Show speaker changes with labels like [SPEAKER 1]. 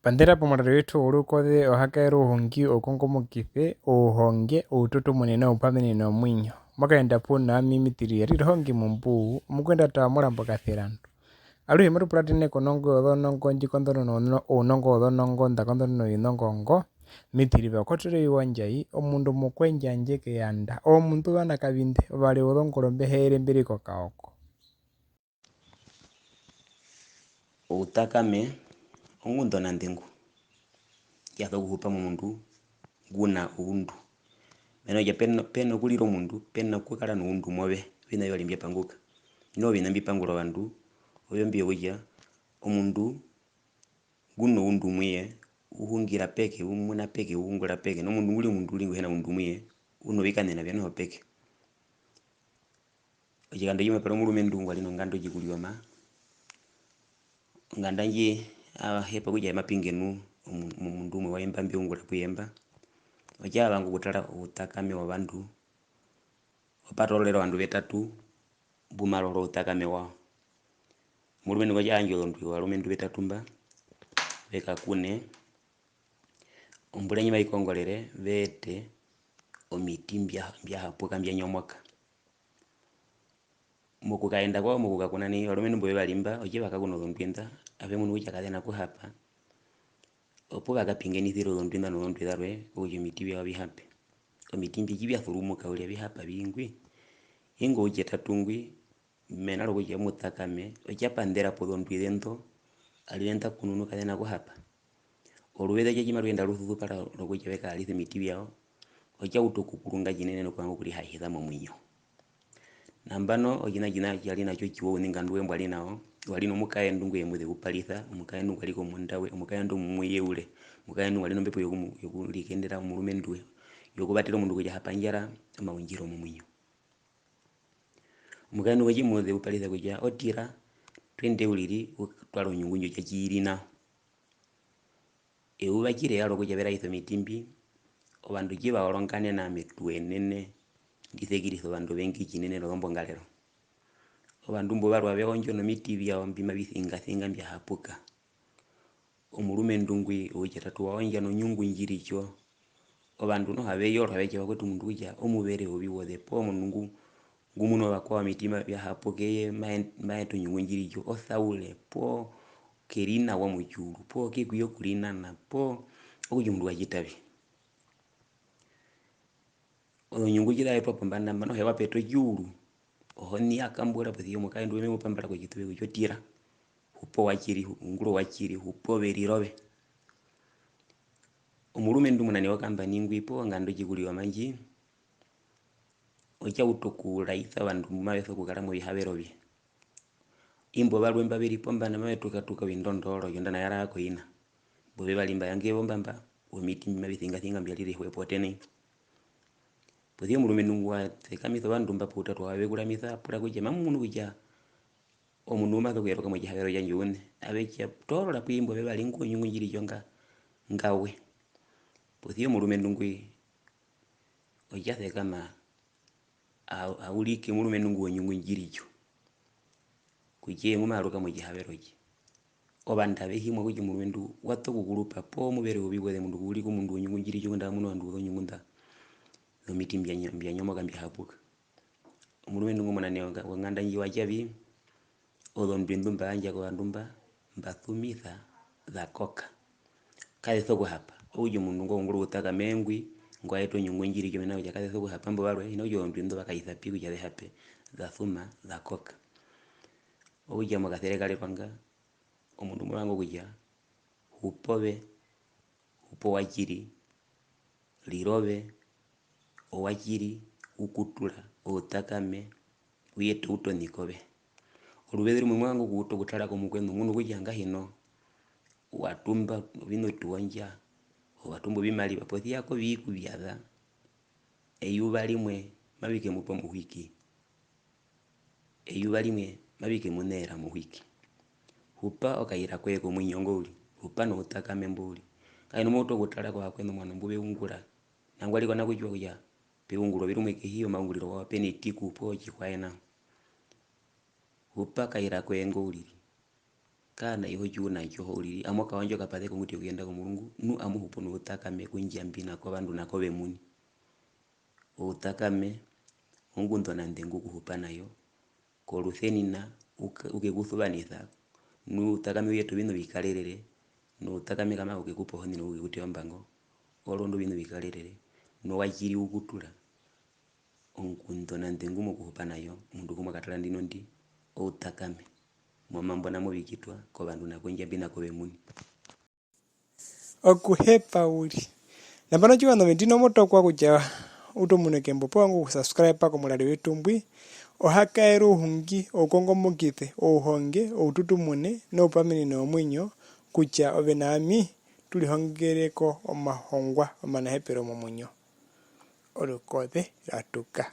[SPEAKER 1] Pandera pomurari wetu urukothe ohakaera uhongi okonkomokithe ouhonge outoto munene oupamenene omwinyo mwakaenda puna mimitiria ririhongi mumbuu mukwenda taamura mbokatherano aluhe matupulatene konongo odhonongo ndjikondonono ounongo odhonongo ndakondonono oinongongo mitiriva okotolewa iwandjayi omundu mukwenjanje keyanda omundu vana kavinde vali odhongolombe heele mbili kokaoko.
[SPEAKER 2] Outakame ongundo nandengu kiafa okuhupa momundu nguna uundu mena kutya pena okulila omundu pena okukala noundu move vina vyo vali mbyapanguka ino vina mbipangula ovandu ovyo mbiyo kutya omundu nguna oundu mwiye uhungila peke umuna peke uhungula peke nomundu nguli omundu uli nguhena undu mwiye unovikanena vyanoho peke ochikando cimwe pala omulumendu ngwali nongando cikulioma nganda ndji ahepa kutya mapingenu omundu umwe waimba mbyungula kuyemba ochavanga okutala outakame wovandu opatololera ovandu vetatu mbumalolo outakame wao omulumendu kwacayandja olondu valumendu vetatu mba vekakune ombula ndji vaikongolele veete omiti mbyahapuka mbyanyomoka mukukaenda kwao mukukakuna ni valumendu mbo vevalimba oche vakakuna olondwinda ave munhu kutya kadhena kuhapa opo vakapingenithile olondwinda nolondwinda lwe kutya omiti vyao vihape omiti mbi vyathulumuka ulya vihapa vingwi ingo utya tatungwi mena lokutya mutakame ochapandelapo olondwinda endo alilenda kununu kadhena kuhapa oluveza chachima lwenda luthuthu lokutya vekalitha omiti vyao ochauta okukulunga chinene nokuvanga okulihahitha momwinyo nambano ochina chali nacho chiwo uningandu wembo ali nao wali nomukaendu ngwe muthe kupalitha omukaendu ngwali komundawe omukaendu mumwiye ule omukaendu ngwali nombepo yokulikendela omulumendu we yokuvatela omundu kutya hapa njala amaunjilo momwinyo omukaendu ngwe chimuthe kupalitha kutya otira twende ulili utwala onyungunjo chachili nao euva chile alo kutya velaitha omiti mbi ovandu chivaolongane na mitu enene ndithekilitha ovandu vengi chinene lothombo-ngalelo ovandu mbo valwa veonjo nomiti vyao mbimavithingathinga mbyahapuka omulumendu ngwi outya tatu waonja nonyungu njilicho ovandu noho aveyolwa veche vakwete omundu kutya omuvere oviwothe po omundu ngumuna ovakwao omiti vyahapuka eye maeta onyungu njilicho othaule po kelinawa mochulu po kekwiya okulinana po okutya omundu wacitavi onyungu chilaetwa pombanda mba nohe wapeta ochiulu ohoni akambula pothia omukaendu we memupambala kochituve kutya otira hupo wachili ungulo wachili hupo velilove omulumendu munane wakamba ningwi po ngando chikulioma ndji ochauta okulaitha ovandu mavesa okukala movihavelo vye imbo valwe mba veli pombanda mavetukatuka ovindondolo yonda naye alako ina mbo vevalimba yange vombamba omiti mbimavithingathinga mbyalilihwepo tene pothia omulumendu ngu wathekamitha ovandu mba pautatu wavekulamisa apula kutya mamunu kutya omundu umaze okuyeruka mochihavelo chanje une avecha toolola pwimbo vevali ngu onyungu njilicho ngawe pothia omulumendu ngwi ochathekama aulike omulumendu ngu onyungu njilicho kutya ngumaluka mochihavelo chi ovandu avehimwa kutya omulumendu wata okukulupa po omuvere oviwothe mundu kuulika omundu onyungu njilicho nda muna ovandu onyungu nda omiti mbyanyomoka mbyahapuka omulumendu ngu munane wanganda ndji wachavi olondwindu mbayandja kovandu mbathumitha dhakoka kathesa okuhapa okutya omundu ngoungula outakame ngwi ngwaeta onyungu njilicho mena kutya kathesa okuhapa mbo valwe hina kutya olondwindu vakaitha pi kutya vehape dhathuma dhakoka okutya mokathere kale twanga omundu muvanga okutya hupove hupo wachili lilove owachili ukutula outakame uyete outonikove oluveze lumwe mwanga okuuta okutalako mukwenu munu kutya ngahino watumba vino tuonja owatumba ovimaliva pothiyako viikuvyatha eyuva limwe mavikemupa omuhwiki eyuva limwe mavikemunehela muhwiki hupa okayira koye komwinyo ngouli hupa noutakame mbouli kahina mouta okutalako vakwenu mono mbuveungula nangwali kona kuchiwa kutya peungulwa vilumwe kehi omaungulilo wao pena etiku po chihwaena hupa kayira koye ngoulili kana iho juna iho ulili amo kawanjo kapathe kunguti kuyenda ku mulungu nu amuhupo nu utakame kunjambi nako bandu nako bemuni utakame mungu ntona ndengu kuhupa nayo koluthenina ukeguthubanitha nu utakame uyetu bino bikalelele nu utakame kama ukekupa honi no ukekutia mbango olondo bino bikalelele no wajiri ukutula ntona ndengu mu kuhupa nayo mundu kumwe katala ndino ndi utakame mambo namo bikitwa ko bandu nako njambi nako bemuni
[SPEAKER 1] okuhepa uli nambano chiwano metino moto kwa kuja utomuneke mbopo wangu kusubscribe pako mulali wetumbwi ohakaera uhungi okongomokithe ohonge oututumune noupamini nomwinyo kucha ove nami tulihongereko omahongwa omanahepero momwinyo olukothe latuka